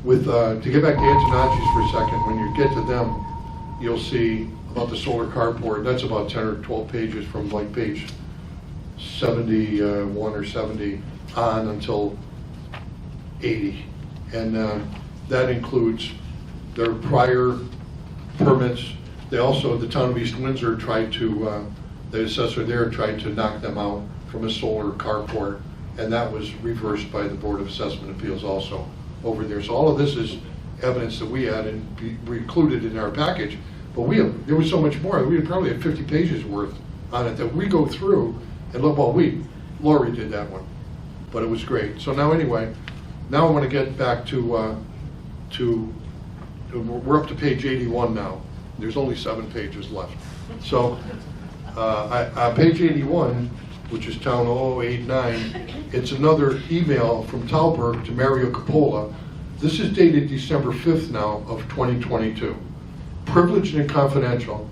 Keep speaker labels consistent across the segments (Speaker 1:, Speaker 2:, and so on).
Speaker 1: With to get back to Antonacci's for a second, when you get to them, you'll see about the solar carport. That's about 10 or 12 pages from like page 71 or 70 on until 80. And that includes their prior permits. They also, the town of East Windsor tried to, the assessor there tried to knock them out from a solar carport, and that was reversed by the Board of Assessment Appeals also over there. So all of this is evidence that we had and we included in our package, but there was so much more. We had probably had 50 pages worth on it that we go through and look. Well, Lori did that one, but it was great. So now anyway, now I want to get back to we're up to page 81 now. There's only 7 pages left. So page 81, which is town 0089, it's another email from Talberg to Mario Coppola. This is dated December 5th now of 2022. Privileged and confidential.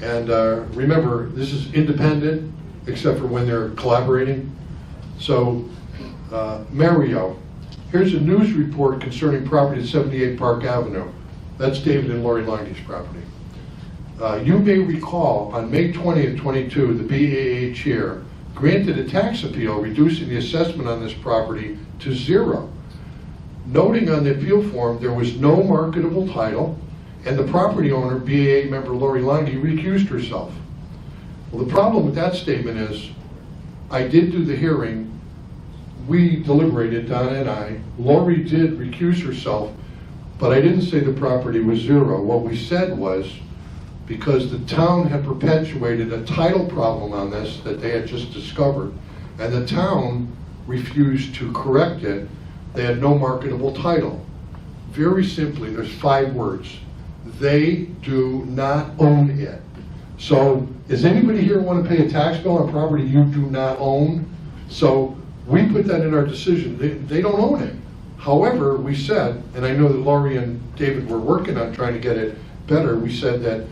Speaker 1: And remember, this is independent, except for when they're collaborating. So Mario, here's a news report concerning property at 78 Park Avenue. That's David and Lori Lange's property. You may recall on May 20th, 22, the BAA chair granted a tax appeal reducing the assessment on this property to 0. Noting on the appeal form there was no marketable title, and the property owner, BAA member Lori Lange, recused herself. Well, the problem with that statement is, I did do the hearing, we deliberated, Donna and I, Lori did recuse herself, but I didn't say the property was 0. What we said was, because the town had perpetuated a title problem on this that they had just discovered, and the town refused to correct it, they had no marketable title. Very simply, there's 5 words. They do not own it. So, does anybody here want to pay a tax bill on property you do not own? So, we put that in our decision. They don't own it. However, we said, and I know that Lori and David were working on trying to get it better, we said that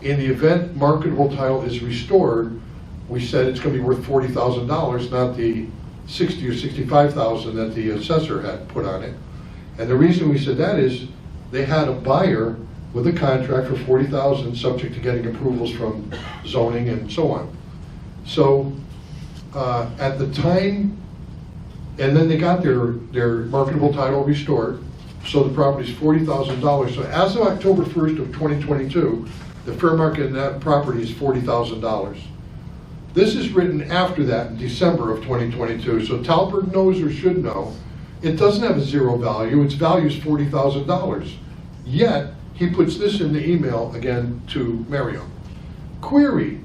Speaker 1: in the event marketable title is restored, we said it's going to be worth $40,000, not the $60,000 or $65,000 that the assessor had put on it. And the reason we said that is they had a buyer with a contract for $40,000, subject to getting approvals from zoning and so on. So at the time, and then they got their marketable title restored, so the property's $40,000. So as of October 1st of 2022, the fair market of that property is $40,000. This is written after that in December of 2022, so Talberg knows or should know it doesn't have a 0 value, its value is $40,000. Yet, he puts this in the email again to Mario. Query,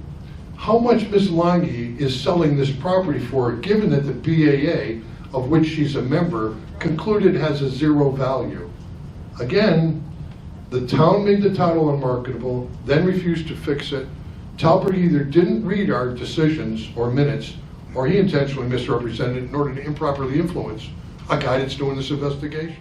Speaker 1: how much Ms. Lange is selling this property for, given that the BAA, of which she's a member, concluded has a 0 value? Again, the town made the title unmarketable, then refused to fix it. Talberg either didn't read our decisions or minutes, or he intentionally misrepresented in order to improperly influence a guy that's doing this investigation.